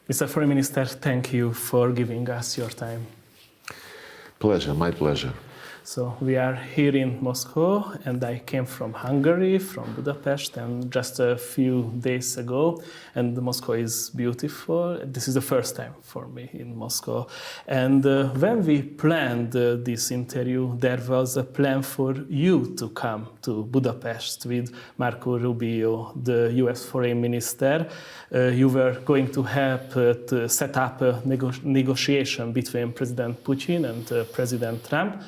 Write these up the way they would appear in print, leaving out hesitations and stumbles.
Mr. Foreign Minister, thank you for giving us your time. Pleasure, my pleasure. So we are here in Moscow, and I came from Hungary, from Budapest, and just a few days ago, and Moscow is beautiful. This is the first time for me in Moscow. And when we planned this interview, there was a plan for you to come to Budapest with Marco Rubio, the US Foreign Minister. You were going to help to set up a negotiation between President Putin and President Trump.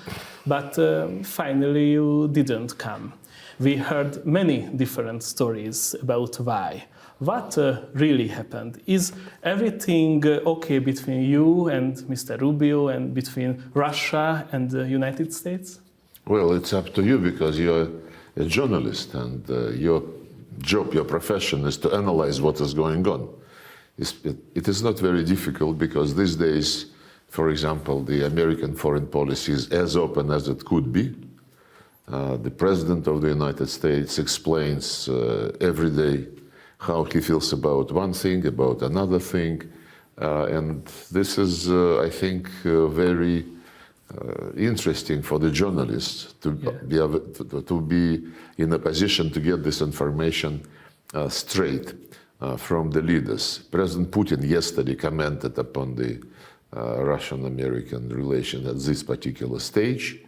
But finally you didn't come. We heard many different stories about why. What really happened? Is everything okay between you and Mr. Rubio and between Russia and the United States? Well, it's up to you because you're a journalist and your job, your profession is to analyze what is going on. It is not very difficult because these days, for example, the American foreign policy is as open as it could be. The President of the United States explains every day how he feels about one thing, about another thing. And this is, I think, very interesting for the journalists to be in a position to get this information straight from the leaders. President Putin yesterday commented upon the Russian-American relation at this particular stage.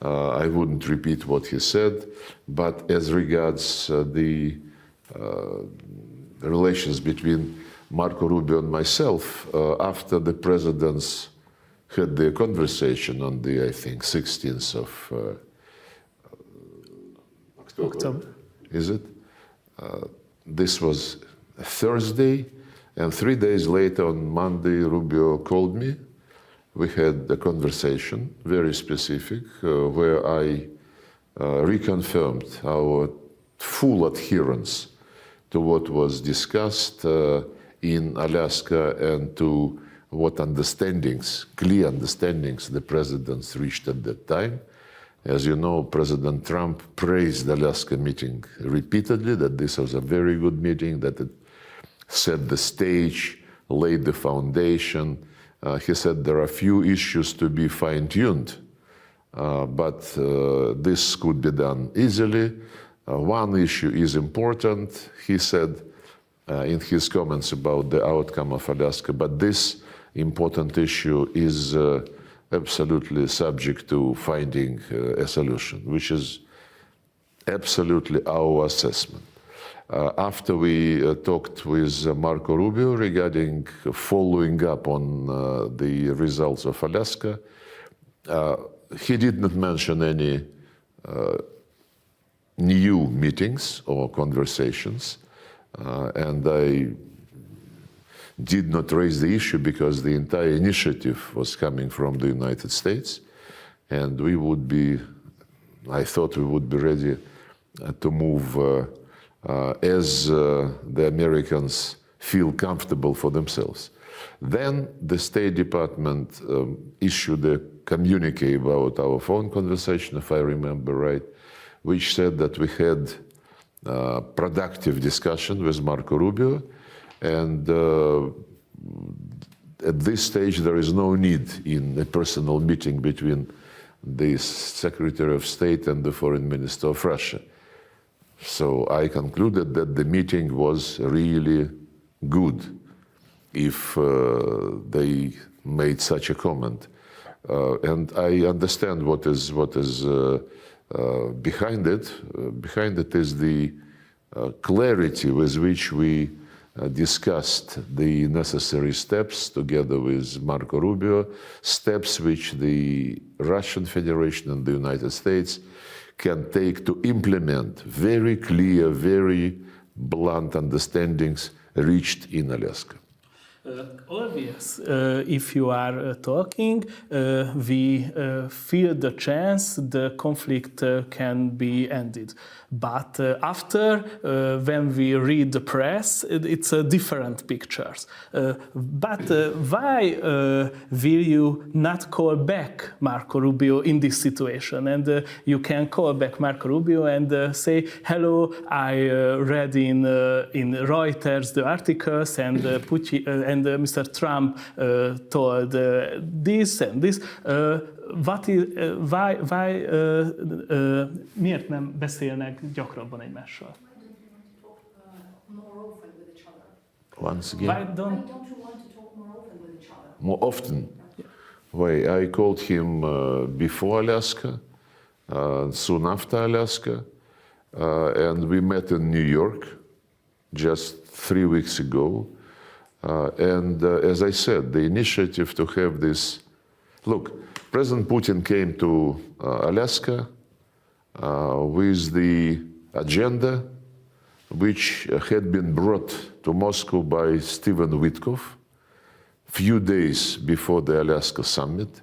I wouldn't repeat what he said, but as regards the relations between Marco Rubio and myself, after the presidents had their conversation on the, I think, 16th of October. Is it? This was a Thursday. And 3 days later, on Monday, Rubio called me. We had a conversation, very specific, where I reconfirmed our full adherence to what was discussed in Alaska and to what understandings, clear understandings, the presidents reached at that time. As you know, President Trump praised the Alaska meeting repeatedly, that this was a very good meeting, that it set the stage, laid the foundation. He said there are a few issues to be fine-tuned, but this could be done easily. One issue is important, he said in his comments about the outcome of Alaska, but this important issue is absolutely subject to finding a solution, which is absolutely our assessment. After we talked with Marco Rubio regarding following up on the results of Alaska, he did not mention any new meetings or conversations, and I did not raise the issue because the entire initiative was coming from the United States, and we would be, I thought we would be ready to move as the Americans feel comfortable for themselves. Then the State Department issued a communique about our phone conversation, if I remember right, which said that we had productive discussion with Marco Rubio, and at this stage there is no need in a personal meeting between the Secretary of State and the Foreign Minister of Russia. So I concluded that the meeting was really good if they made such a comment. And I understand what is behind it. Behind it is the clarity with which we discussed the necessary steps together with Marco Rubio, steps which the Russian Federation and the United States can take to implement very clear, very blunt understandings reached in Alaska. Obvious, if you are talking, we feel the chance the conflict can be ended. But after, when we read the press, it's a different pictures. But why will you not call back Marco Rubio in this situation? And you can call back Marco Rubio and say, hello, I read in Reuters the articles, and Mr. Trump told this and this. Miért nem beszélnek gyakrabban egymással? More often with each other? Once again, Why Why don't don't you want to talk more often with each other? more often. Why? I called him before Alaska, soon after Alaska, and we met in New York just 3 weeks ago. And as I said, the initiative to have this, look, President Putin came to Alaska with the agenda which had been brought to Moscow by Stephen Witkoff few days before the Alaska summit.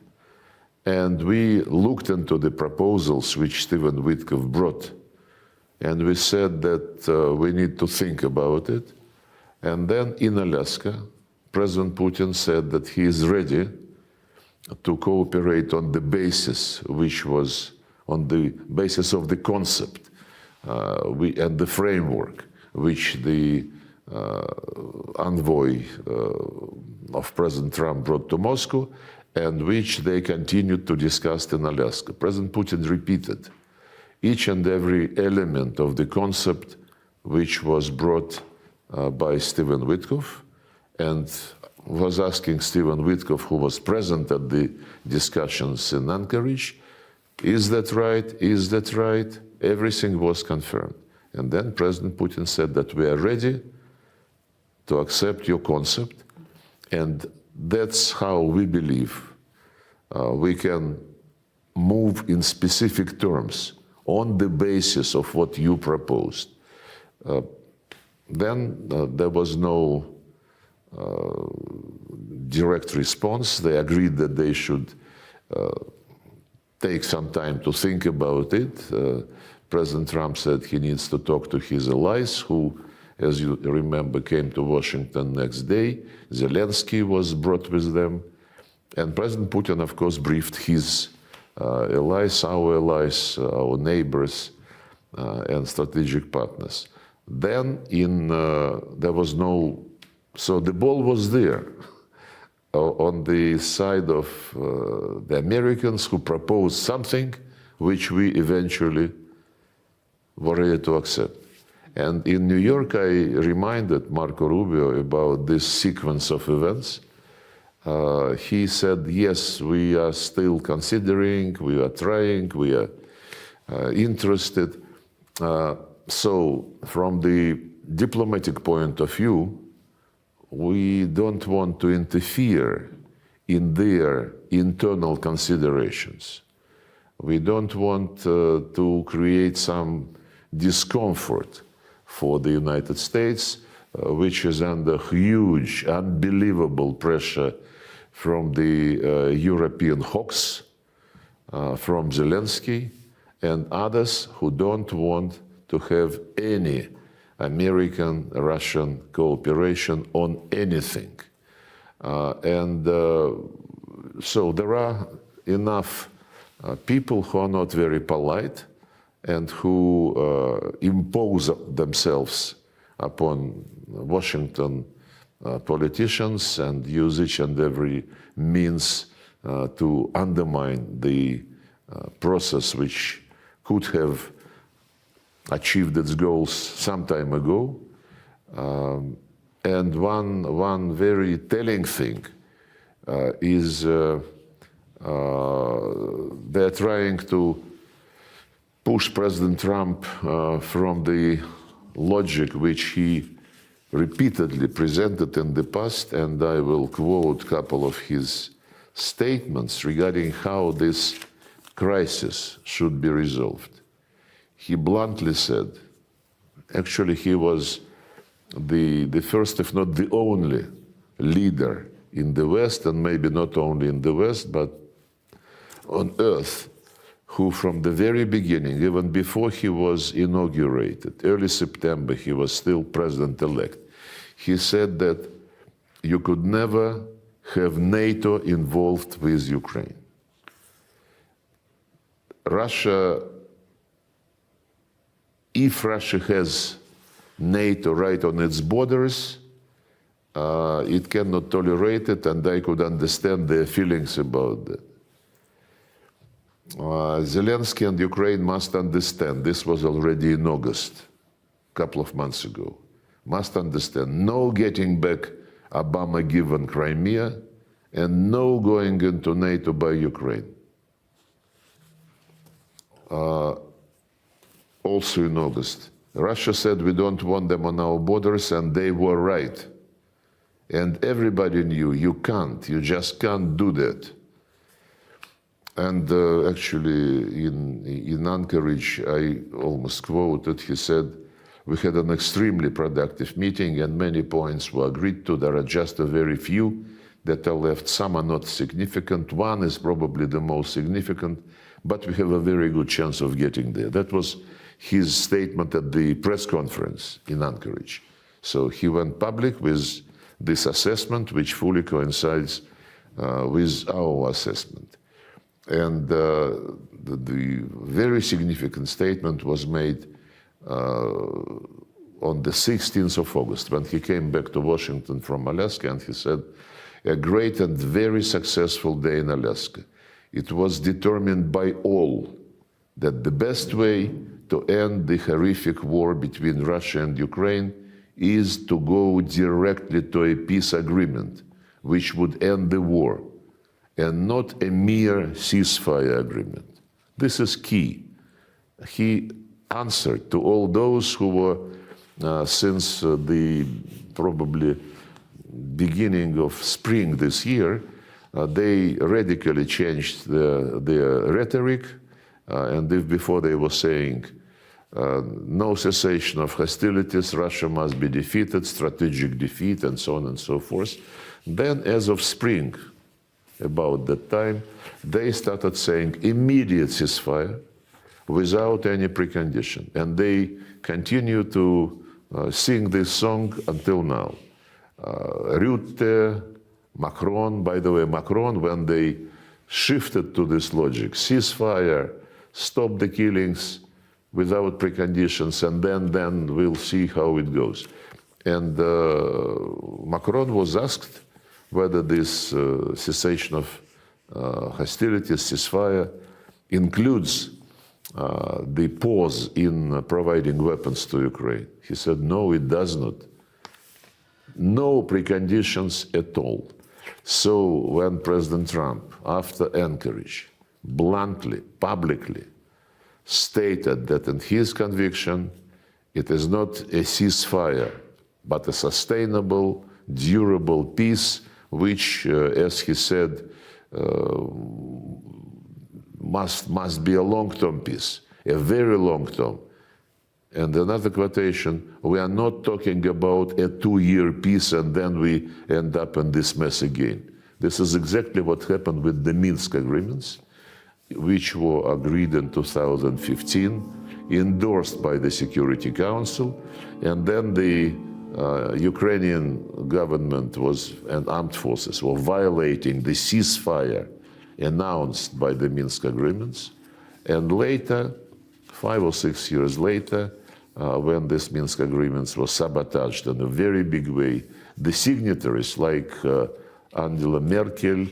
And we looked into the proposals which Stephen Witkoff brought, and we said that we need to think about it. And then in Alaska, President Putin said that he is ready to cooperate on the basis, which was on the basis of the concept and the framework which the envoy of President Trump brought to Moscow, and which they continued to discuss in Alaska. President Putin repeated each and every element of the concept which was brought by Stephen Witkoff, and was asking Stephen Witkoff, who was present at the discussions in Anchorage, is that right? Is that right? Everything was confirmed. And then President Putin said that we are ready to accept your concept, and that's how we believe we can move in specific terms on the basis of what you proposed. Then there was no direct response. They agreed that they should take some time to think about it. President Trump said he needs to talk to his allies, who, as you remember, came to Washington next day. Zelensky was brought with them. And President Putin, of course, briefed his allies, our neighbors, and strategic partners. Then there was no, so the ball was there on the side of the Americans, who proposed something which we eventually were ready to accept. And in New York, I reminded Marco Rubio about this sequence of events. He said, yes, we are still considering, we are trying, we are interested. So from the diplomatic point of view, we don't want to interfere in their internal considerations. We don't want to create some discomfort for the United States, which is under huge, unbelievable pressure from the European hawks, from Zelensky and others who don't want to have any American-Russian cooperation on anything. So there are enough people who are not very polite and who impose themselves upon Washington politicians and use each and every means to undermine the process which could have achieved its goals some time ago. And one very telling thing is they're trying to push President Trump from the logic which he repeatedly presented in the past, and I will quote a couple of his statements regarding how this crisis should be resolved. He bluntly said, actually he was the first, if not the only, leader in the West, and maybe not only in the West, but on earth, who from the very beginning, even before he was inaugurated, early September, he was still president-elect, he said that you could never have NATO involved with Ukraine. Russia, if Russia has NATO right on its borders, it cannot tolerate it, and I could understand their feelings about that. Zelensky and Ukraine must understand, this was already in August, a couple of months ago, must understand, no getting back Obama-given Crimea, and no going into NATO by Ukraine. Also in August, Russia said we don't want them on our borders, and they were right. And everybody knew you just can't do that. And actually in Anchorage, I almost quoted, he said, we had an extremely productive meeting and many points were agreed to. There are just a very few that are left. Some are not significant. One is probably the most significant, but we have a very good chance of getting there. That was his statement at the press conference in Anchorage. So he went public with this assessment, which fully coincides with our assessment. And the very significant statement was made on the 16th of August, when he came back to Washington from Alaska, and he said, a great and very successful day in Alaska. It was determined by all that the best way to end the horrific war between Russia and Ukraine is to go directly to a peace agreement, which would end the war, and not a mere ceasefire agreement. This is key. He answered to all those who were, since the probably beginning of spring this year, they radically changed their rhetoric, and if before they were saying, no cessation of hostilities, Russia must be defeated, strategic defeat, and so on and so forth. Then, as of spring, about that time, they started saying immediate ceasefire without any precondition. And they continue to sing this song until now. Rutte, Macron, by the way, Macron, when they shifted to this logic, ceasefire, stop the killings without preconditions, and then we'll see how it goes. And Macron was asked whether this cessation of hostilities, ceasefire, includes the pause in providing weapons to Ukraine. He said, no, it does not. No preconditions at all. So when President Trump, after Anchorage, bluntly, publicly, stated that in his conviction, it is not a ceasefire, but a sustainable, durable peace, which, as he said, must be a long-term peace, a very long-term. And another quotation, we are not talking about a 2-year peace and then we end up in this mess again. This is exactly what happened with the Minsk agreements, which were agreed in 2015, endorsed by the Security Council, and then the Ukrainian government and armed forces were violating the ceasefire announced by the Minsk agreements. And later, 5 or 6 years later, when these Minsk agreements were sabotaged in a very big way, the signatories like Angela Merkel,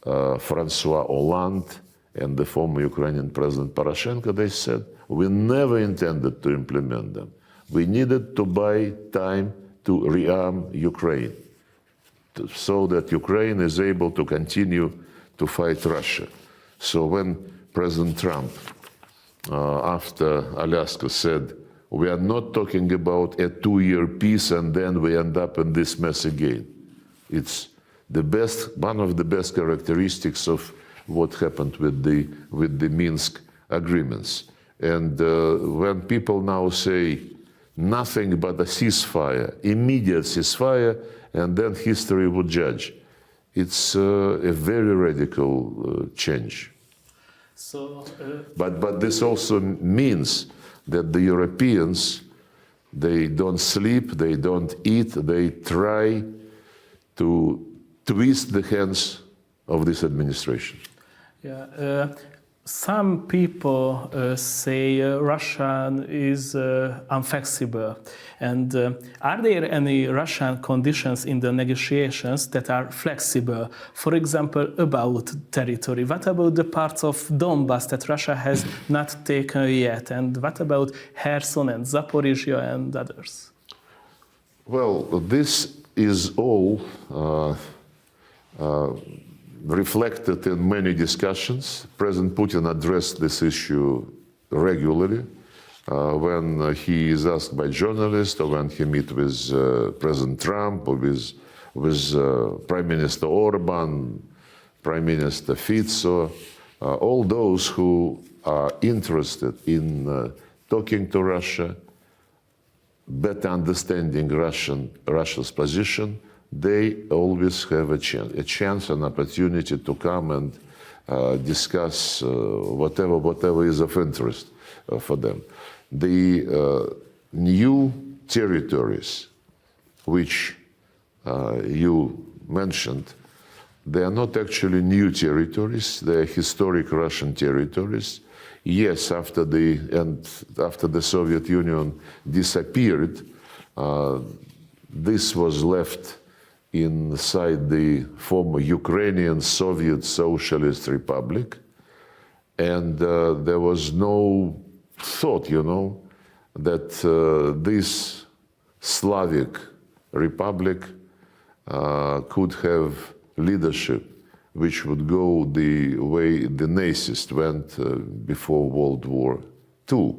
François Hollande, and the former Ukrainian President Poroshenko, they said, we never intended to implement them. We needed to buy time to rearm Ukraine so that Ukraine is able to continue to fight Russia. So when President Trump, after Alaska, said, we are not talking about a 2-year peace and then we end up in this mess again. It's one of the best characteristics of what happened with the Minsk agreements. And when people now say nothing but a ceasefire, immediate ceasefire, and then history would judge, it's a very radical change. So, But this also means that the Europeans, they don't sleep, they don't eat, they try to twist the hands of this administration. yeah, some people say Russia is inflexible. And are there any Russian conditions in the negotiations that are flexible? For example, about territory. What about the parts of Donbass that Russia has not taken yet? And what about Kherson and Zaporizhia and others? Well, this is all reflected in many discussions. President Putin addressed this issue regularly when he is asked by journalists, or when he meets with President Trump, or with Prime Minister Orban, Prime Minister Fico, all those who are interested in talking to Russia, better understanding Russia's position. They always have a chance, an opportunity to come and discuss whatever is of interest for them. The new territories which you mentioned, they are not actually new territories. They are historic Russian territories. Yes, after the Soviet Union disappeared, this was left inside the former Ukrainian Soviet Socialist Republic, and there was no thought, that this Slavic republic could have leadership which would go the way the Nazis went before World War II.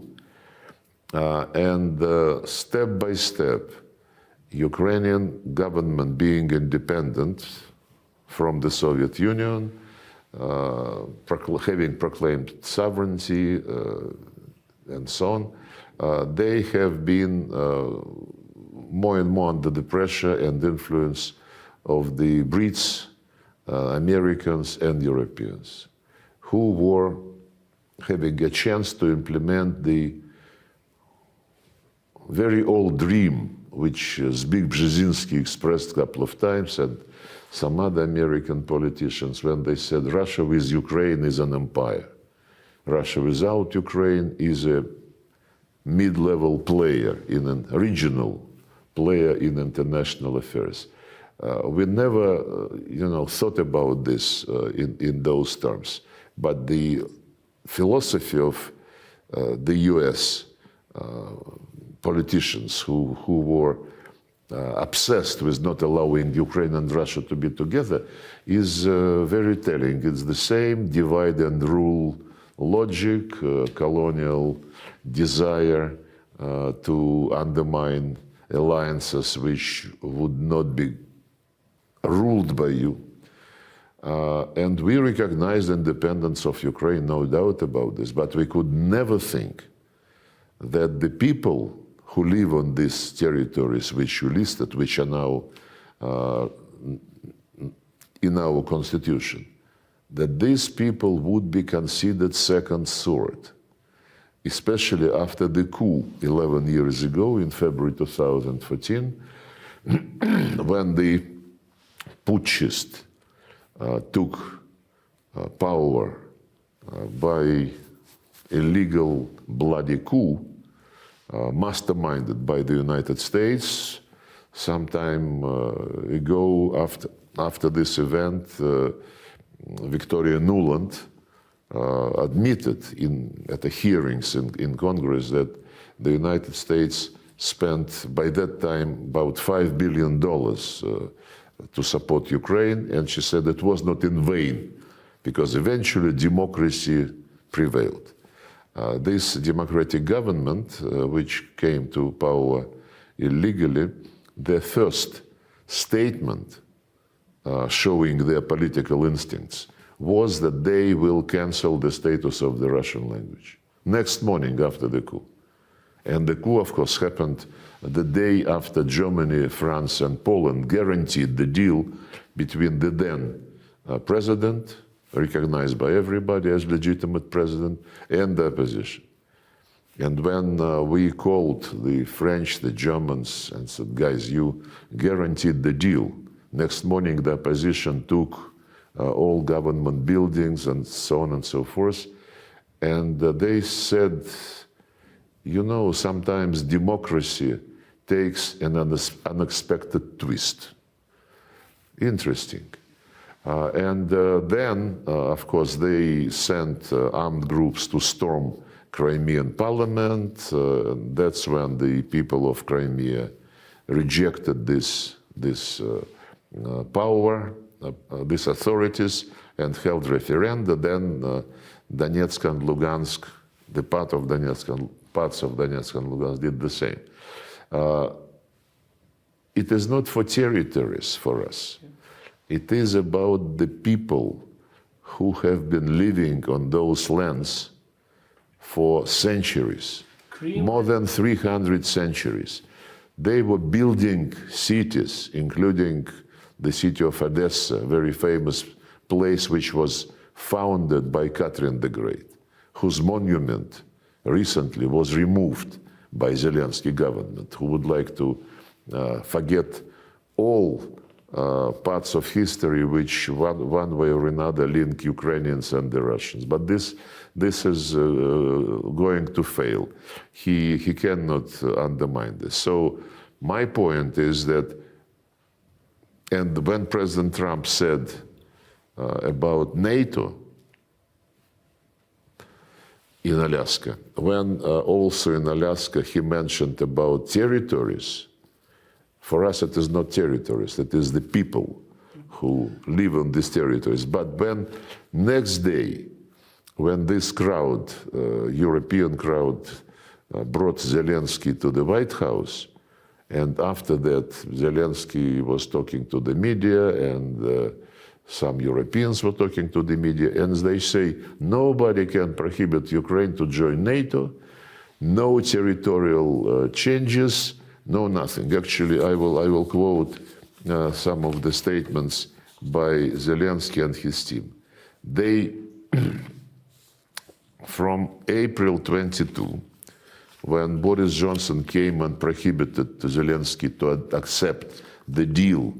And step by step, Ukrainian government being independent from the Soviet Union, having proclaimed sovereignty and so on, they have been more and more under the pressure and influence of the Brits, Americans and Europeans, who were having a chance to implement the very old dream which Zbigniew Brzezinski expressed a couple of times, and some other American politicians, when they said Russia with Ukraine is an empire. Russia without Ukraine is a mid-level player, in an regional player in international affairs. We never, thought about this in those terms. But the philosophy of the U.S. Politicians who were obsessed with not allowing Ukraine and Russia to be together is very telling. It's the same divide and rule logic, colonial desire to undermine alliances which would not be ruled by you. And we recognize the independence of Ukraine, no doubt about this, but we could never think that the people who live on these territories which you listed, which are now in our constitution, that these people would be considered second sort, especially after the coup 11 years ago in February 2014, when the putschist took power by illegal bloody coup, masterminded by the United States. Sometime ago, after this event, Victoria Nuland admitted at the hearings in Congress that the United States spent by that time about $5 billion to support Ukraine, and she said it was not in vain, because eventually democracy prevailed. This democratic government, which came to power illegally, their first statement showing their political instincts was that they will cancel the status of the Russian language next morning after the coup. And the coup, of course, happened the day after Germany, France, and Poland guaranteed the deal between the then president, recognized by everybody as legitimate president, and the opposition. And when we called the French, the Germans, and said, guys, you guaranteed the deal. Next morning, the opposition took all government buildings and so on and so forth. And they said, you know, sometimes democracy takes an unexpected twist. Interesting. Then, of course, they sent armed groups to storm Crimean parliament. That's when the people of Crimea rejected this power, these authorities, and held referenda. Then Donetsk and Lugansk, the parts of Donetsk and Lugansk did the same. It is not for territories for us. It is about the people who have been living on those lands for centuries, more than 300 centuries. They were building cities, including the city of Odessa, a very famous place which was founded by Catherine the Great, whose monument recently was removed by Zelensky government, who would like to forget all parts of history which one way or another link Ukrainians and the Russians. But this is going to fail. He cannot undermine this. So my point is that, and when President Trump said about NATO in Alaska, when also in Alaska he mentioned about territories, for us it is not territories, it is the people who live on these territories. But when next day, when this crowd, European crowd, brought Zelensky to the White House, and after that Zelensky was talking to the media, and some Europeans were talking to the media, and they say nobody can prohibit Ukraine to join NATO, no territorial changes, no nothing. Actually, I will quote some of the statements by Zelensky and his team. They, from April 22, when Boris Johnson came and prohibited Zelensky to accept the deal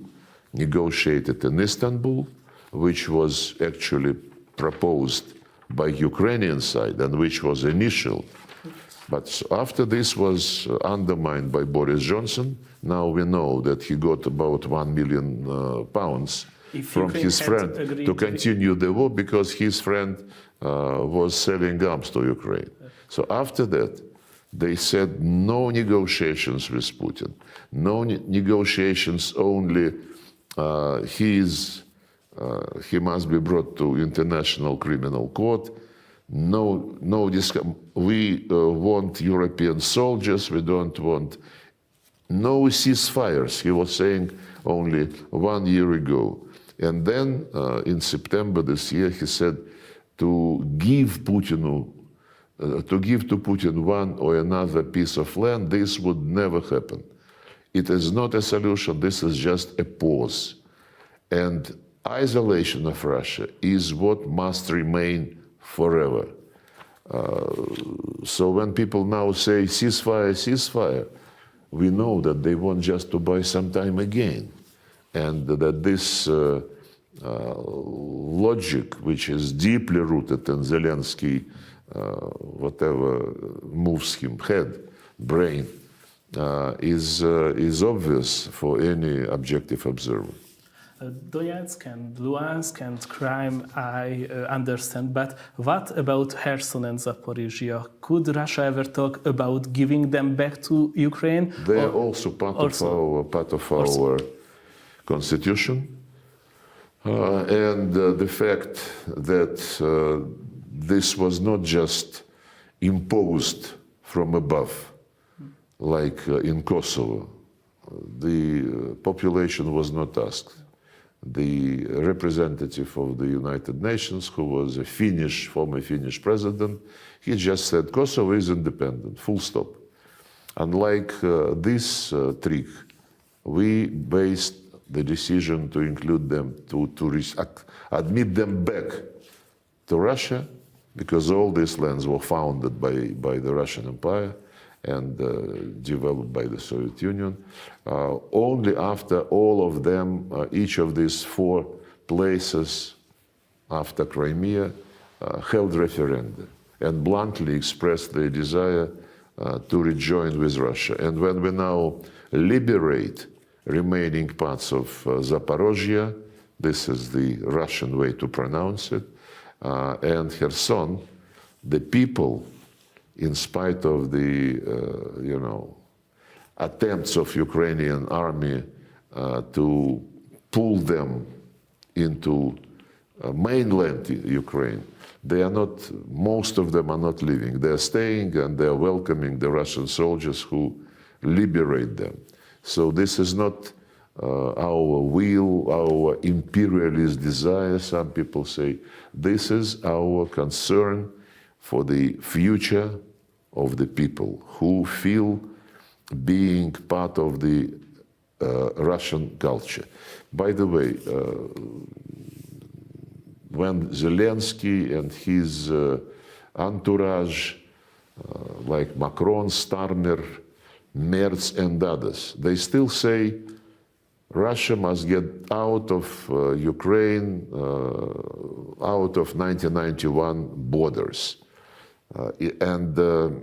negotiated in Istanbul, which was actually proposed by Ukrainian side and which was initial. But after this was undermined by Boris Johnson, now we know that he got about £1 million from his friend to continue the war, because his friend was selling arms to Ukraine. So after that, they said no negotiations with Putin, no negotiations, only he must be brought to International Criminal Court. We want European soldiers, we don't want no ceasefires, he was saying only 1 year ago. And then in September this year, he said to give to Putin one or another piece of land, this would never happen. It is not a solution, this is just a pause. And isolation of Russia is what must remain forever. So when people now say ceasefire, ceasefire, we know that they want just to buy some time again. And that this logic, which is deeply rooted in Zelensky, whatever moves him, head, brain, is obvious for any objective observer. Donetsk and Luhansk and Crimea, I understand, but what about Kherson and Zaporizhia? Could Russia ever talk about giving them back to Ukraine? They are also part of our constitution, and the fact that this was not just imposed from above, like in Kosovo. The population was not asked. The representative of the United Nations, who was a former Finnish president, he just said Kosovo is independent, full stop. Unlike this trick, we based the decision to include them, to admit them back to Russia, because all these lands were founded by the Russian Empire and developed by the Soviet Union. Only after all of them, each of these 4 places after Crimea, held referenda and bluntly expressed their desire to rejoin with Russia. And when we now liberate remaining parts of Zaporozhye, this is the Russian way to pronounce it, and Kherson, the people, in spite of the attempts of Ukrainian army to pull them into mainland Ukraine, they are not, most of them are not leaving. They are staying and they are welcoming the Russian soldiers who liberate them. So this is not our will, our imperialist desire, some people say. This is our concern for the future of the people who feel being part of the Russian culture. By the way, when Zelensky and his entourage, like Macron, Starmer, Merz and others, they still say Russia must get out of Ukraine, out of 1991 borders. And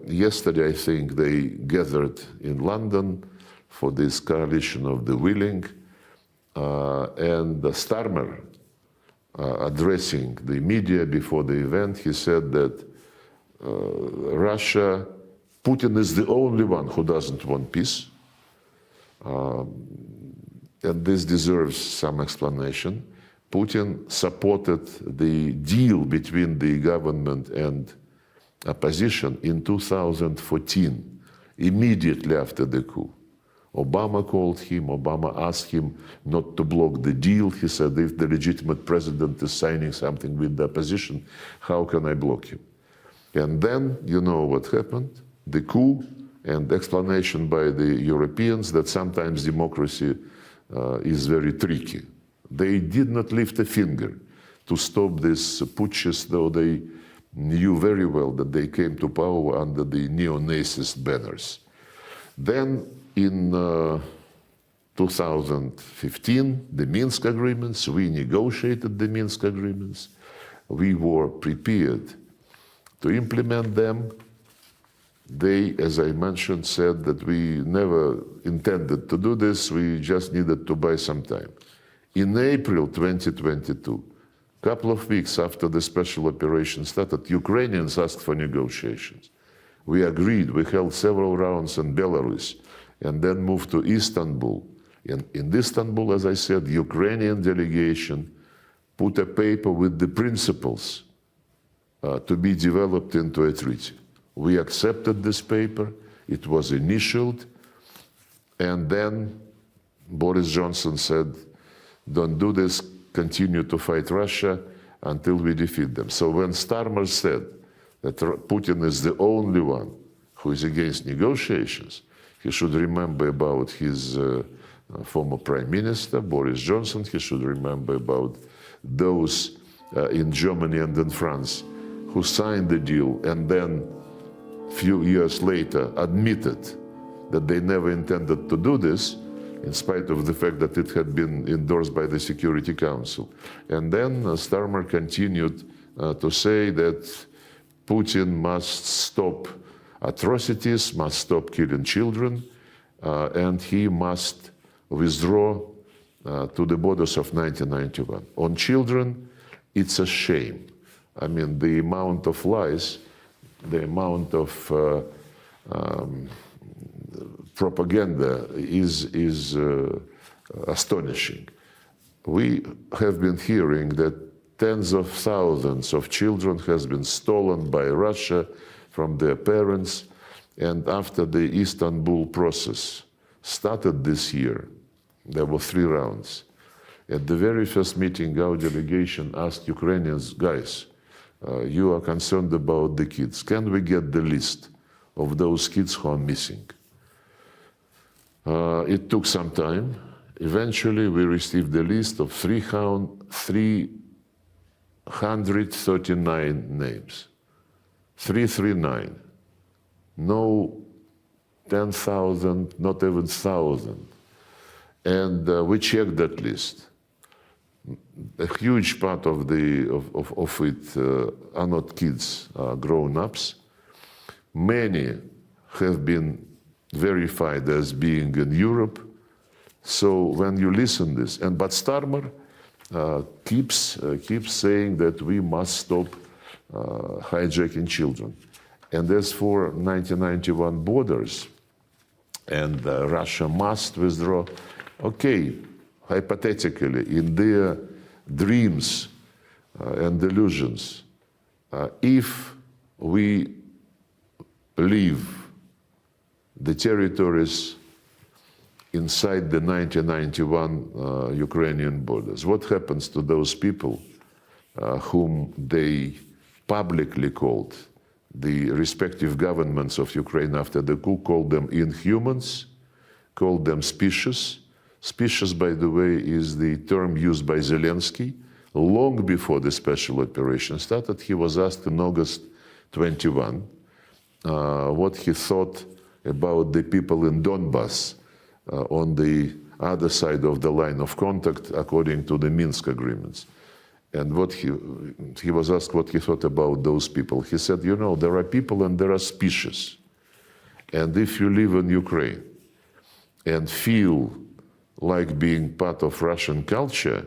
yesterday, I think, they gathered in London for this coalition of the willing, and Starmer, addressing the media before the event, he said that Russia, Putin is the only one who doesn't want peace. And this deserves some explanation. Putin supported the deal between the government and opposition in 2014, immediately after the coup. Obama called him, Obama asked him not to block the deal. He said, if the legitimate president is signing something with the opposition, how can I block him? And then, you know what happened? The coup and explanation by the Europeans that sometimes democracy is very tricky. They did not lift a finger to stop this putschist, though they knew very well that they came to power under the neo-Nazist banners. Then in 2015, the Minsk agreements, we negotiated the Minsk agreements. We were prepared to implement them. They, as I mentioned, said that we never intended to do this, we just needed to buy some time. In April 2022, a couple of weeks after the special operation started, Ukrainians asked for negotiations. We agreed, we held several rounds in Belarus, and then moved to Istanbul. And in Istanbul, as I said, the Ukrainian delegation put a paper with the principles to be developed into a treaty. We accepted this paper, it was initialed, and then Boris Johnson said, don't do this, continue to fight Russia until we defeat them. So when Starmer said that Putin is the only one who is against negotiations, he should remember about his former prime minister, Boris Johnson. He should remember about those in Germany and in France who signed the deal and then few years later admitted that they never intended to do this, in spite of the fact that it had been endorsed by the Security Council. And then Starmer continued to say that Putin must stop atrocities, must stop killing children, and he must withdraw to the borders of 1991. On children, it's a shame. I mean, the amount of lies, the amount of propaganda is astonishing. We have been hearing that tens of thousands of children has been stolen by Russia from their parents, and after the Istanbul process started this year, there were 3 rounds. At the very first meeting, our delegation asked Ukrainians, guys, you are concerned about the kids. Can we get the list of those kids who are missing? It took some time. Eventually, we received the list of 3 139 names. 339. No 10,000, not even 1,000. And we checked that list. A huge part of it are not kids, are grown-ups. Many have been verified as being in Europe. So when you listen this, but Starmer keeps saying that we must stop hijacking children. And as for 1991 borders, and Russia must withdraw, okay, hypothetically, in their dreams and delusions, if we leave the territories inside the 1991 Ukrainian borders, what happens to those people whom they publicly called, the respective governments of Ukraine after the coup called them inhumans, called them specious? Specious, by the way, is the term used by Zelensky long before the special operation started. He was asked in August 21 what he thought about the people in Donbass on the other side of the line of contact according to the Minsk agreements. And what he was asked what he thought about those people. He said, you know, there are people and there are species. And if you live in Ukraine and feel like being part of Russian culture,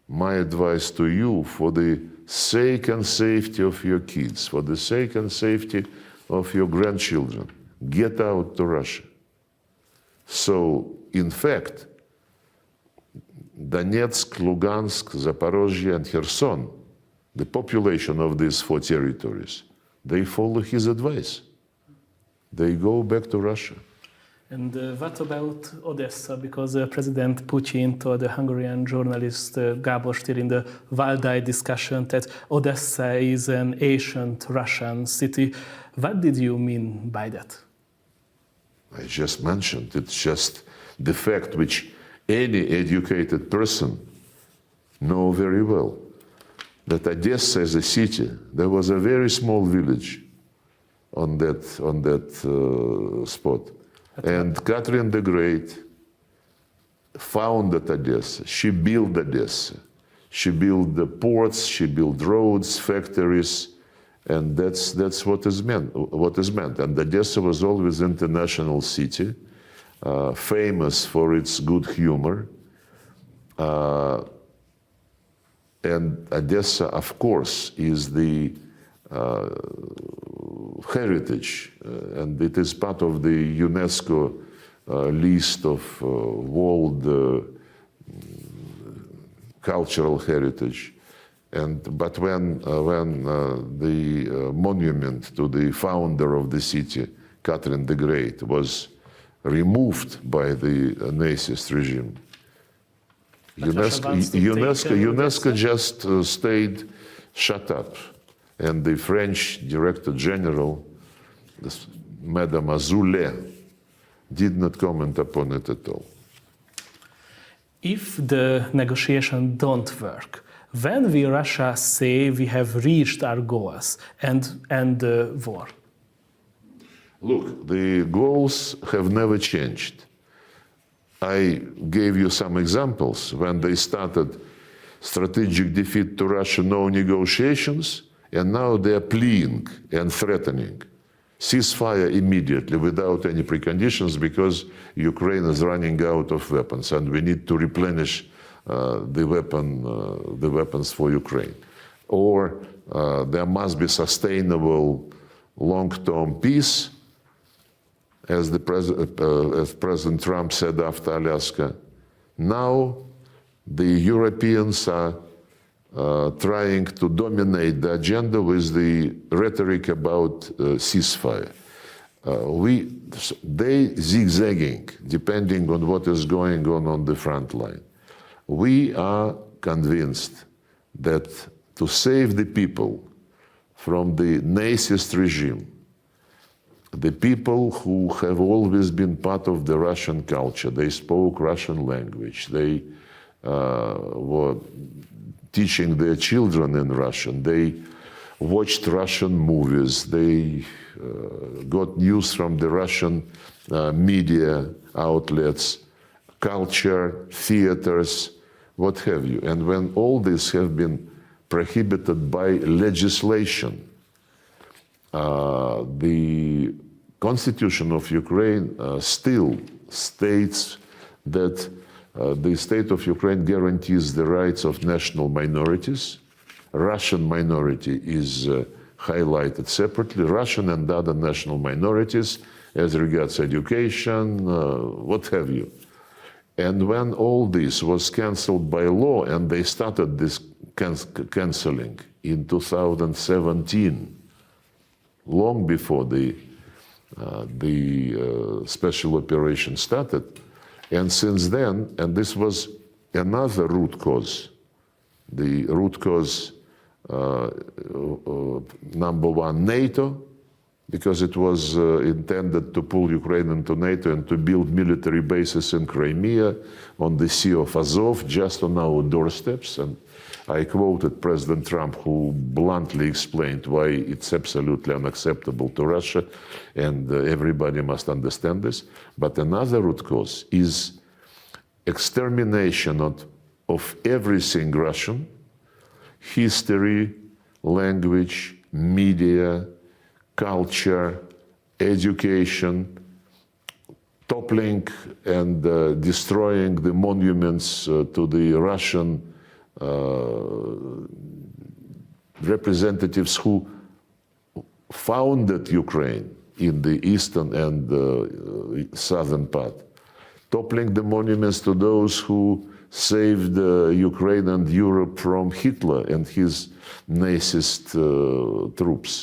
my advice to you, for the sake and safety of your kids, for the sake and safety of your grandchildren, get out to Russia. So, in fact, Donetsk, Lugansk, Zaporozhye, and Kherson, the population of these four territories, they follow his advice. They go back to Russia. And what about Odessa? Because President Putin told the Hungarian journalist Gábor Stier in the Valdai discussion that Odessa is an ancient Russian city. What did you mean by that? I just mentioned, it's just the fact which any educated person know very well, that Odessa as a city, there was a very small village on that spot. And Catherine the Great founded Odessa. She built Odessa. She built the ports, she built roads, factories, and that's what is meant. And Odessa was always an international city, famous for its good humor. And Odessa, of course, is the heritage, and it is part of the UNESCO list of world cultural heritage. But when the monument to the founder of the city, Catherine the Great, was removed by the Nazist regime, UNESCO just stayed shut up. And the French Director General, Madame Azoulay, did not comment upon it at all. If the negotiations don't work, when will Russia say we have reached our goals and end the war? Look, the goals have never changed. I gave you some examples. When they started strategic defeat to Russia, no negotiations, and now they're pleading and threatening. Ceasefire immediately without any preconditions because Ukraine is running out of weapons and we need to replenish the weapons for Ukraine. Or there must be sustainable long-term peace, as President Trump said after Alaska. Now the Europeans are trying to dominate the agenda with the rhetoric about ceasefire. They zigzagging, depending on what is going on the front line. We are convinced that to save the people from the Nazist regime, the people who have always been part of the Russian culture, they spoke Russian language, they were teaching their children in Russian. They watched Russian movies. They got news from the Russian media outlets, culture, theaters, what have you. And when all these have been prohibited by legislation, the Constitution of Ukraine still states that the state of Ukraine guarantees the rights of national minorities. Russian minority is highlighted separately, Russian and other national minorities as regards education, what have you. And when all this was cancelled by law, and they started this cancelling in 2017, long before the special operation started, and since then, and this was another root cause, the root cause number one, NATO, because it was intended to pull Ukraine into NATO and to build military bases in Crimea, on the Sea of Azov, just on our doorsteps. And I quoted President Trump, who bluntly explained why it's absolutely unacceptable to Russia, and everybody must understand this. But another root cause is extermination of everything Russian: history, language, media, culture, education, toppling and destroying the monuments to the Russian representatives who founded Ukraine in the eastern and southern part, toppling the monuments to those who saved Ukraine and Europe from Hitler and his Nazist troops.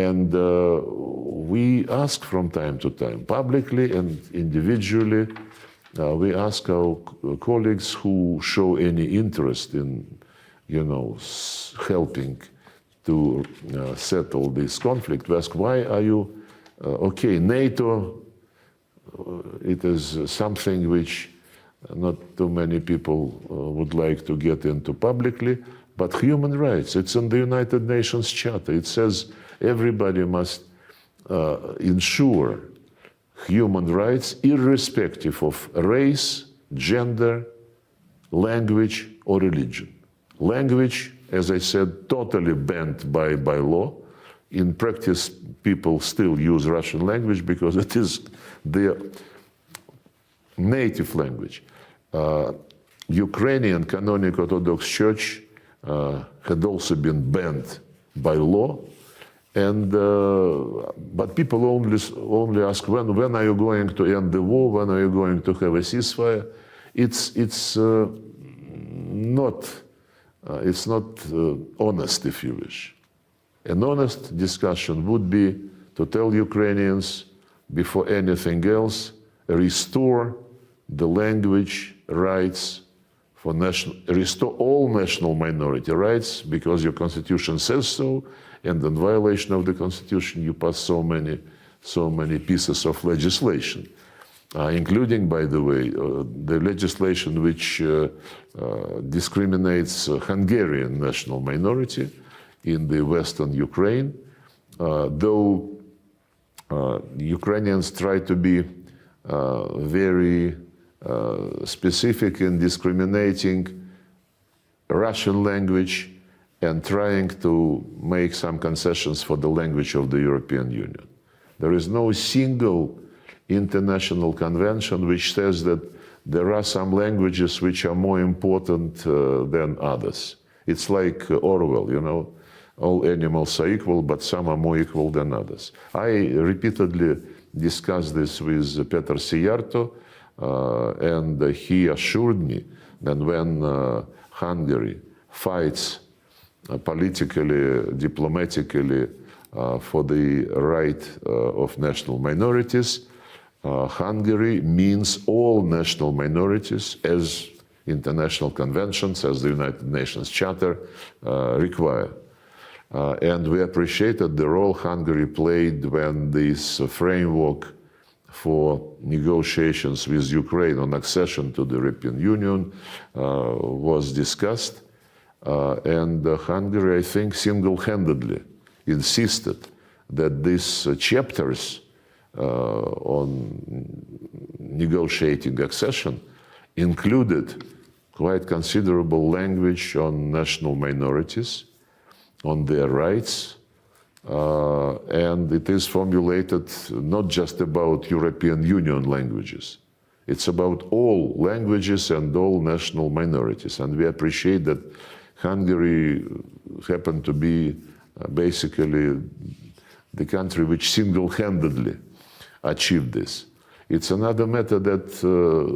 And we ask from time to time, publicly and individually, we ask our colleagues who show any interest in, helping to settle this conflict. We ask, why are you, okay, NATO, it is something which not too many people would like to get into publicly, but human rights, it's in the United Nations Charter. It says everybody must ensure human rights irrespective of race, gender, language, or religion. Language, as I said, totally banned by law. In practice, people still use Russian language because it is their native language. Ukrainian Canonical Orthodox Church had also been banned by law, and but people only ask, when are you going to end the war? When are you going to have a ceasefire? It's not honest, if you wish. An honest discussion would be to tell Ukrainians, before anything else, restore the language rights for restore all national minority rights, because your constitution says so, and in violation of the constitution you pass so many pieces of legislation, including, by the way, the legislation which discriminates Hungarian national minority in the western Ukraine, though Ukrainians try to be very specific in discriminating Russian language and trying to make some concessions for the language of the European Union. There is no single international convention which says that there are some languages which are more important than others. It's like Orwell, all animals are equal, but some are more equal than others. I repeatedly discussed this with Peter Sijarto, and he assured me that when Hungary fights politically, diplomatically for the right of national minorities, Hungary means all national minorities as international conventions, as the United Nations Charter require. And we appreciated the role Hungary played when this framework for negotiations with Ukraine on accession to the European Union was discussed. And Hungary, I think, single-handedly insisted that these chapters on negotiating accession included quite considerable language on national minorities, on their rights, and it is formulated not just about European Union languages. It's about all languages and all national minorities, and we appreciate that Hungary happened to be basically the country which single-handedly achieved this. It's another matter that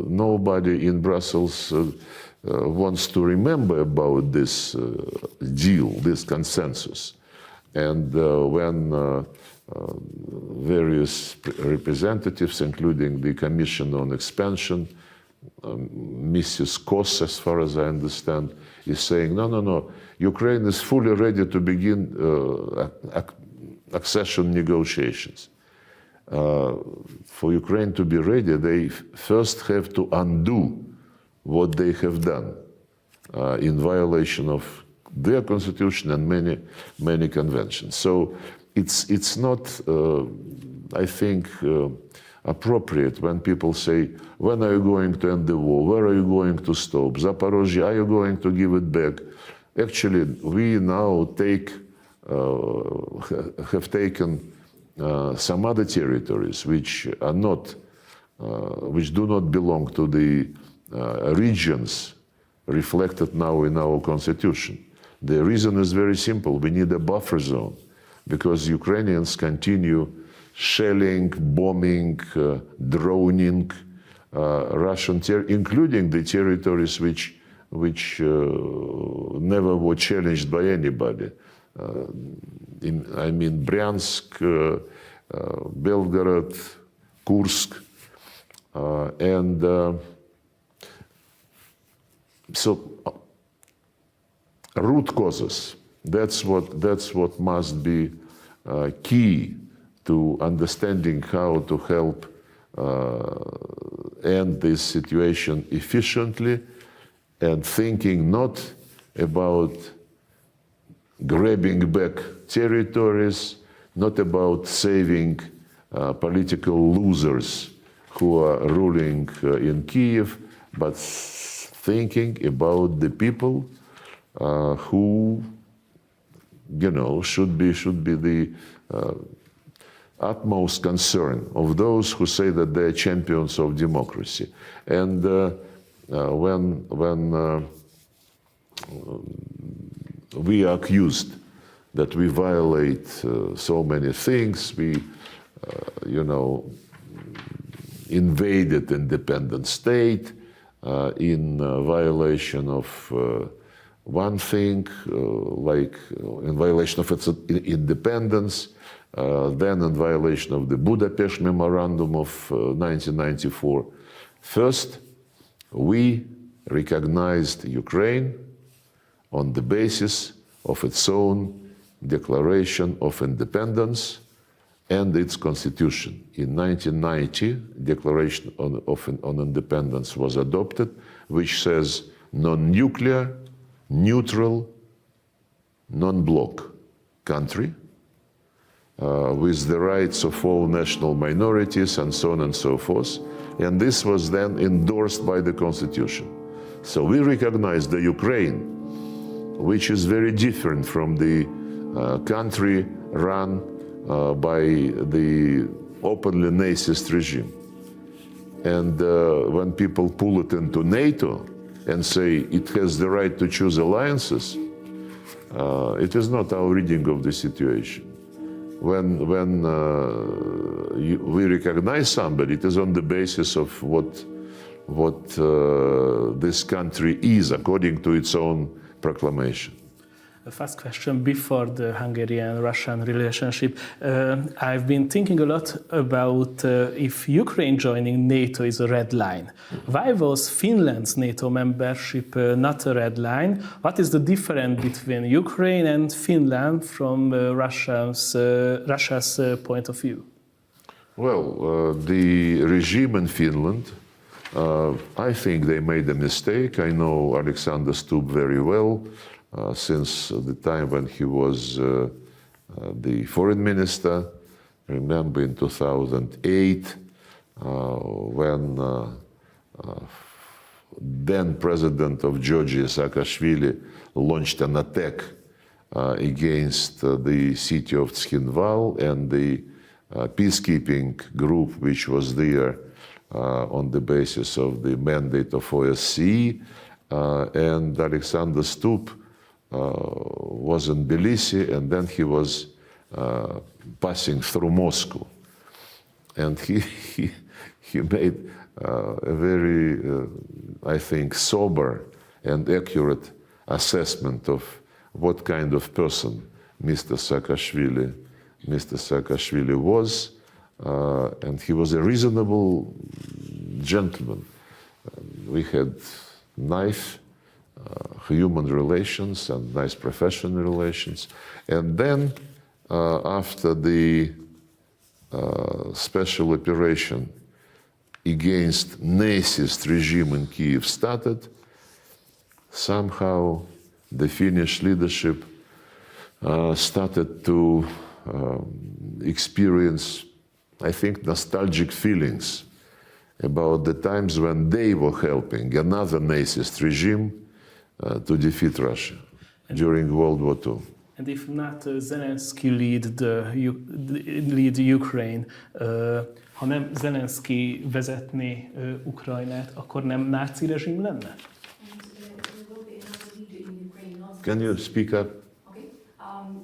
nobody in Brussels wants to remember about this deal, this consensus. And when various representatives, including the Commission on Expansion, Mrs. Kos, as far as I understand, is saying, no, Ukraine is fully ready to begin accession negotiations. For Ukraine to be ready, they first have to undo what they have done in violation of their constitution and many conventions. So it's not, I think, appropriate when people say, when are you going to end the war? Where are you going to stop? Zaporozhye, are you going to give it back? Actually, we now have taken some other territories which are not, which do not belong to the regions reflected now in our constitution. The reason is very simple. We need a buffer zone because Ukrainians continue shelling, bombing, droning Russian including the territories which never were challenged by anybody. I mean Bryansk, Belgorod, Kursk, and so root causes. That's what must be key to understanding how to help end this situation efficiently, and thinking not about grabbing back territories, not about saving political losers who are ruling in Kiev, but thinking about the people who, you know, should be the utmost concern of those who say that they're champions of democracy. And when we are accused that we violate so many things, we, you know, invaded independent state in violation of one thing, like in violation of its independence, then in violation of the Budapest Memorandum of 1994. First, we recognized Ukraine on the basis of its own Declaration of Independence and its constitution. In 1990, Declaration on Independence was adopted, which says non-nuclear, neutral, non-bloc country with the rights of all national minorities and so on and so forth. And this was then endorsed by the constitution. So we recognize the Ukraine, which is very different from the country run by the openly Nazist regime. And when people pull it into NATO and say it has the right to choose alliances, it is not our reading of the situation. When we recognize somebody, it is on the basis of what this country is according to its own proclamation. The first question before the Hungarian-Russian relationship. I've been thinking a lot about if Ukraine joining NATO is a red line. Why was Finland's NATO membership not a red line? What is the difference between Ukraine and Finland from Russia's point of view? Well, the regime in Finland, I think they made a mistake. I know Alexander Stubb very well since the time when he was the foreign minister. Remember in 2008 when then president of Georgia, Saakashvili, launched an attack against the city of Tskhinval and the peacekeeping group which was there on the basis of the mandate of OSCE. And Alexander Stubb was in Tbilisi, and then he was passing through Moscow. And he made a very, I think, sober and accurate assessment of what kind of person Mr. Saakashvili was, and he was a reasonable gentleman. We had nice human relations and nice professional relations. And then after the special operation against Nazist regime in Kiev started, somehow the Finnish leadership started to experience, I think, nostalgic feelings about the times when they were helping another Nazist regime to defeat Russia during World War II. And if not Zelensky lead Ukraine, ha nem Zelensky vezetné Ukrajnát, akkor nem náci rezsim lenne? Can you speak up? Okay.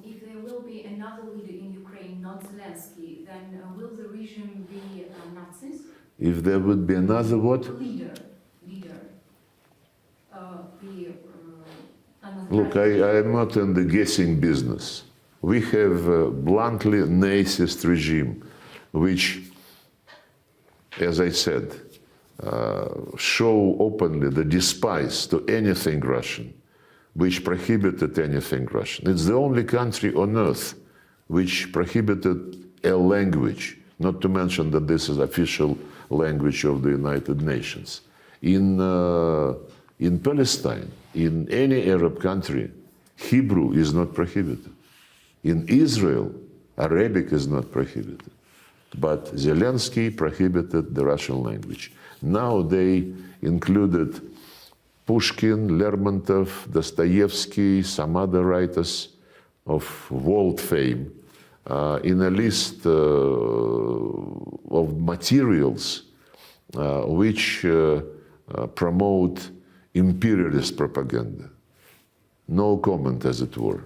If there will be another leader in Ukraine, not Zelensky, then will the regime be Nazis? If there would be another what? Leader. Look, I am not in the guessing business. We have a bluntly Nazist regime, which, as I said, show openly the despise to anything Russian, which prohibited anything Russian. It's the only country on earth which prohibited a language, not to mention that this is official language of the United Nations. In Palestine, in any Arab country, Hebrew is not prohibited. In Israel, Arabic is not prohibited. But Zelensky prohibited the Russian language. Now they included Pushkin, Lermontov, Dostoevsky, some other writers of world fame in a list of materials which promote imperialist propaganda. No comment, as it were.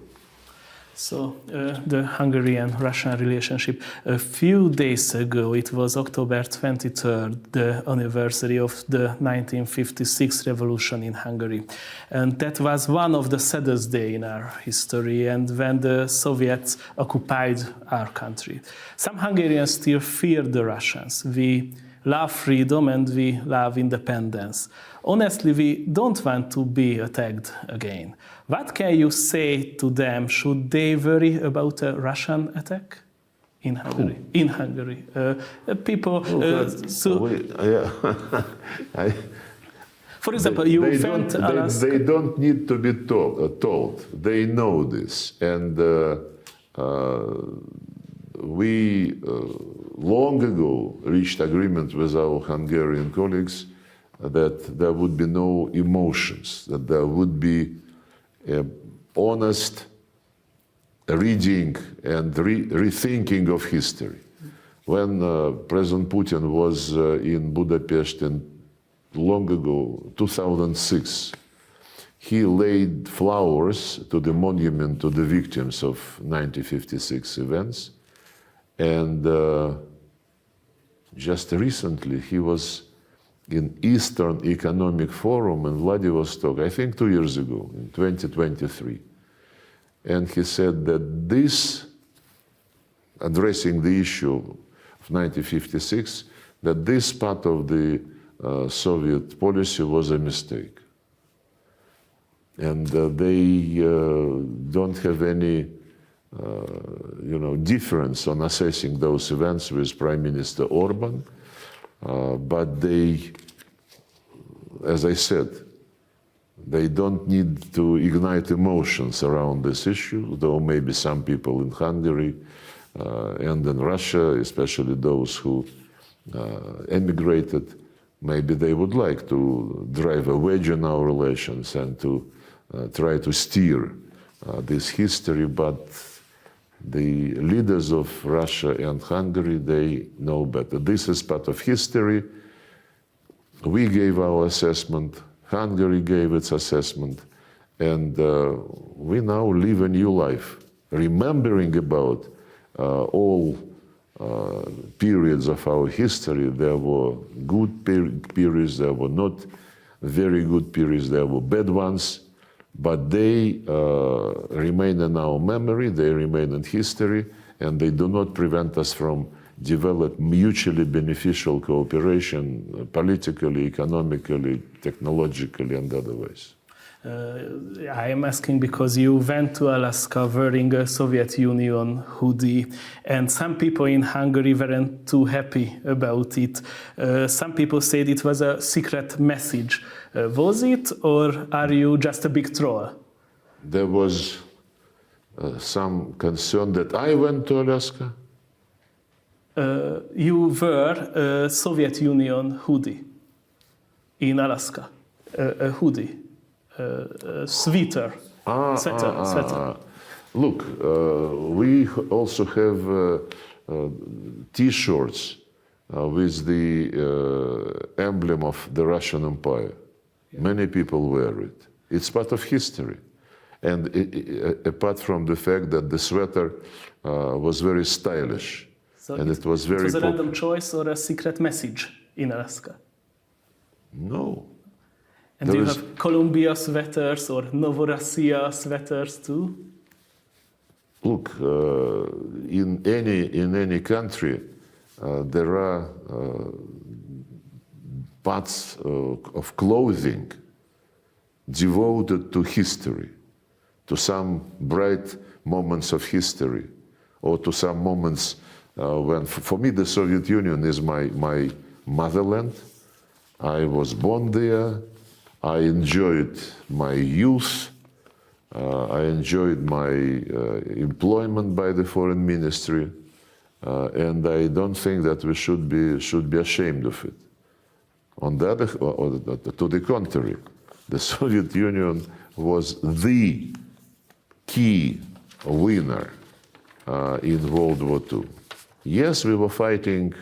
So the Hungarian-Russian relationship. A few days ago, it was October 23rd, the anniversary of the 1956 revolution in Hungary. And that was one of the saddest days in our history, and when the Soviets occupied our country. Some Hungarians still fear the Russians. We love freedom and we love independence. Honestly, we don't want to be attacked again. What can you say to them? Should they worry about a Russian attack in Hungary? Who? In Hungary, people. For example, they don't need to be told. They know this, and we long ago reached agreement with our Hungarian colleagues that there would be no emotions, that there would be honest reading and rethinking of history. When President Putin was in Budapest long ago, 2006, he laid flowers to the monument to the victims of 1956 events. And just recently, he was in Eastern Economic Forum in Vladivostok, I think 2 years ago, in 2023. And he said that this, addressing the issue of 1956, that this part of the Soviet policy was a mistake. And they don't have any difference on assessing those events with Prime Minister Orban, but they, as I said, they don't need to ignite emotions around this issue, though maybe some people in Hungary and in Russia, especially those who emigrated, maybe they would like to drive a wedge in our relations and to try to steer this history, but the leaders of Russia and Hungary, they know better. This is part of history. We gave our assessment, Hungary gave its assessment, and we now live a new life, remembering about all periods of our history. There were good periods, there were not very good periods, there were bad ones, but they remain in our memory, they remain in history, and they do not prevent us from develop mutually beneficial cooperation politically, economically, technologically, and other ways. I am asking because you went to Alaska wearing a Soviet Union hoodie, and some people in Hungary weren't too happy about it. Some people said it was a secret message. Was it, or are you just a big troll? There was some concern that I went to Alaska. You wear a Soviet Union hoodie in Alaska, a hoodie. Sweater. Sweater. Look, we also have T-shirts with the emblem of the Russian Empire. Yeah. Many people wear it. It's part of history. And apart from the fact that the sweater was very stylish, so and it was very... It was a random choice or a secret message in Alaska? No. And do you have Columbia sweaters or Novorossiya sweaters too? Look, in any country, there are parts of clothing devoted to history, to some bright moments of history, or to some moments when, for me, the Soviet Union is my motherland. I was born there. I enjoyed my youth. I enjoyed my employment by the foreign ministry, and I don't think that we should be ashamed of it. On the other, to the contrary, the Soviet Union was the key winner in World War II. Yes, we were fighting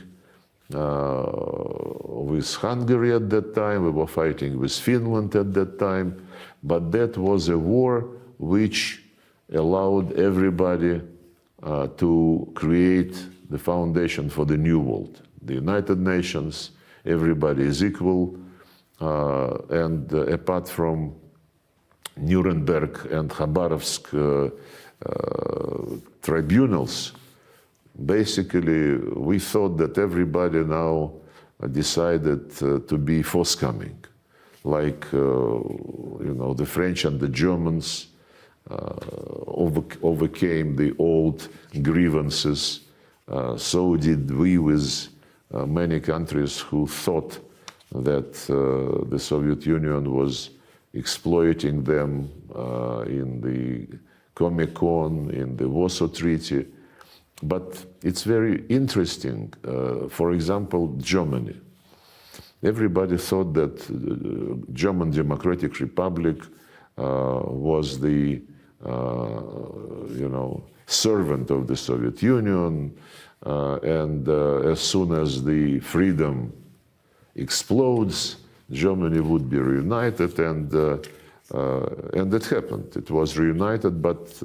with Hungary at that time, we were fighting with Finland at that time, but that was a war which allowed everybody to create the foundation for the new world. The United Nations, everybody is equal, and apart from Nuremberg and Khabarovsk tribunals, basically, we thought that everybody now decided to be forthcoming, like the French and the Germans overcame the old grievances. So did we with many countries who thought that the Soviet Union was exploiting them in the Comecon, in the Warsaw Treaty. But it's very interesting. For example, Germany. Everybody thought that German Democratic Republic was the servant of the Soviet Union, and as soon as the freedom explodes, Germany would be reunited, and it happened. It was reunited, but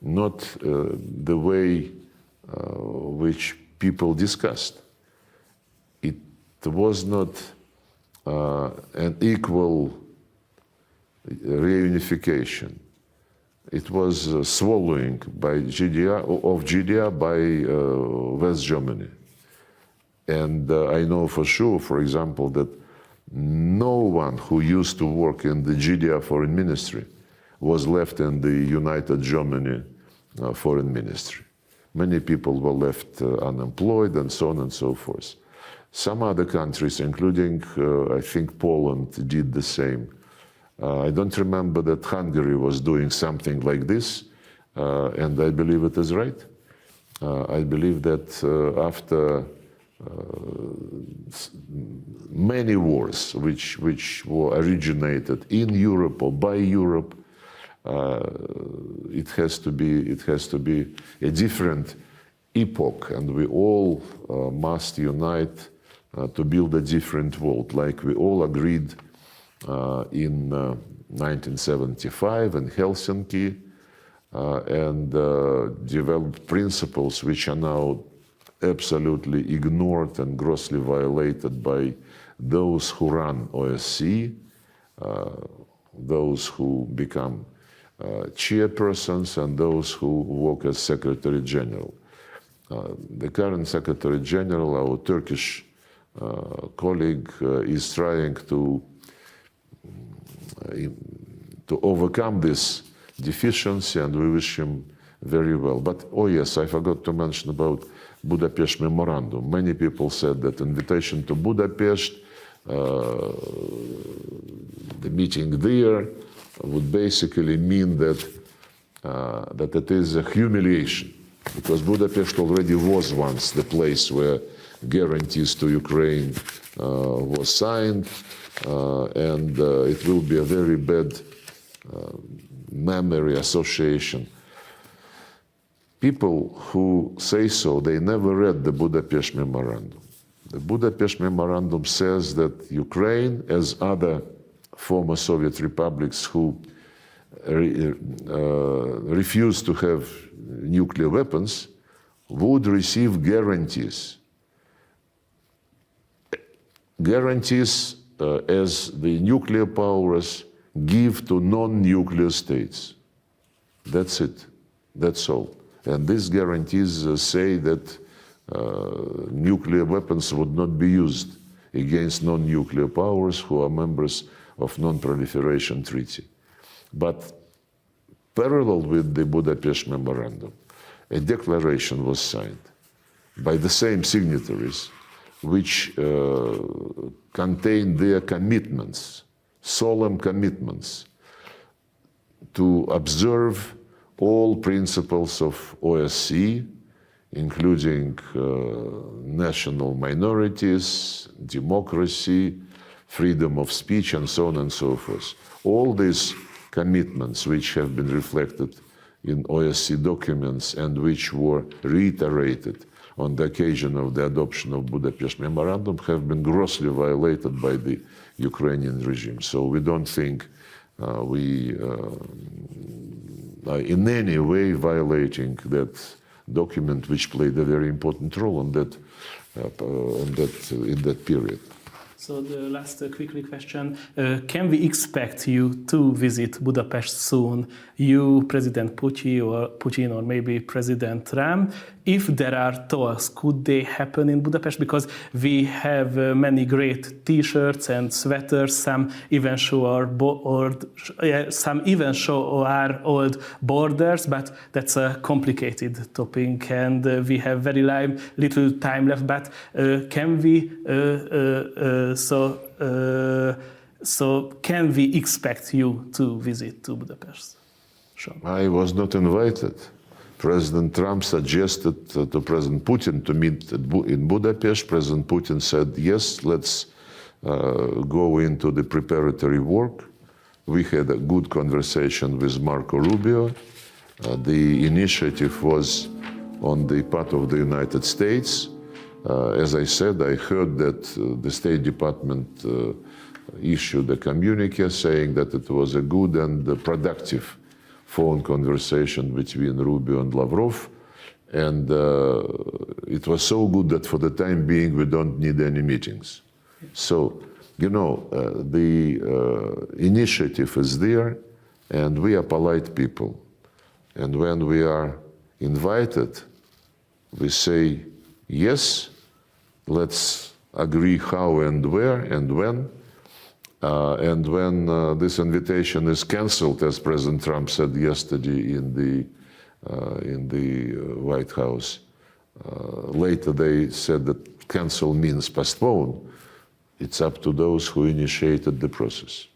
not the way which people discussed. It was not an equal reunification. It was swallowing by GDR by West Germany. And I know for sure, for example, that no one who used to work in the GDR foreign ministry was left in the United Germany foreign ministry. Many people were left unemployed and so on and so forth. Some other countries, including, I think, Poland, did the same. I don't remember that Hungary was doing something like this, and I believe it is right. I believe that after many wars which were originated in Europe or by Europe, it has to be a different epoch, and we all must unite to build a different world, like we all agreed in 1975 in Helsinki, and developed principles which are now absolutely ignored and grossly violated by those who run OSCE, those who become chairpersons, and those who work as Secretary General. The current Secretary General, our Turkish colleague, is trying to overcome this deficiency, and we wish him very well. But, oh yes, I forgot to mention about Budapest Memorandum. Many people said that invitation to Budapest, the meeting there, would basically mean that it is a humiliation, because Budapest already was once the place where guarantees to Ukraine was signed, and it will be a very bad memory association. People who say so, they never read the Budapest Memorandum. The Budapest Memorandum says that Ukraine, as other former Soviet republics who refused to have nuclear weapons, would receive guarantees. Guarantees as the nuclear powers give to non-nuclear states. That's it. That's all. And these guarantees say that nuclear weapons would not be used against non-nuclear powers who are members of Non-Proliferation Treaty. But parallel with the Budapest Memorandum, a declaration was signed by the same signatories, which contained their commitments, solemn commitments, to observe all principles of OSCE, including national minorities, democracy, freedom of speech, and so on and so forth. All these commitments, which have been reflected in OSCE documents and which were reiterated on the occasion of the adoption of Budapest Memorandum, have been grossly violated by the Ukrainian regime. So we don't think we are in any way violating that document, which played a very important role in that period. So the last quickly question, can we expect you to visit Budapest soon, you, President Putin, or maybe President Trump? If there are talks, could they happen in Budapest? Because we have many great T-shirts and sweaters. Some even show our old borders, but that's a complicated topic, and we have very little time left. But can we? So can we expect you to visit to Budapest? Sure. I was not invited. President Trump suggested to President Putin to meet in Budapest. President Putin said, yes, let's go into the preparatory work. We had a good conversation with Marco Rubio. The initiative was on the part of the United States. As I said, I heard that the State Department issued a communique saying that it was a good and productive phone conversation between Rubio and Lavrov, and it was so good that for the time being we don't need any meetings. So, you know, the initiative is there, and we are polite people, and when we are invited, we say yes. Let's agree how and where and when. And when this invitation is cancelled, as President Trump said yesterday in the in the White House. Later they said that cancel means postpone. It's up to those who initiated the process.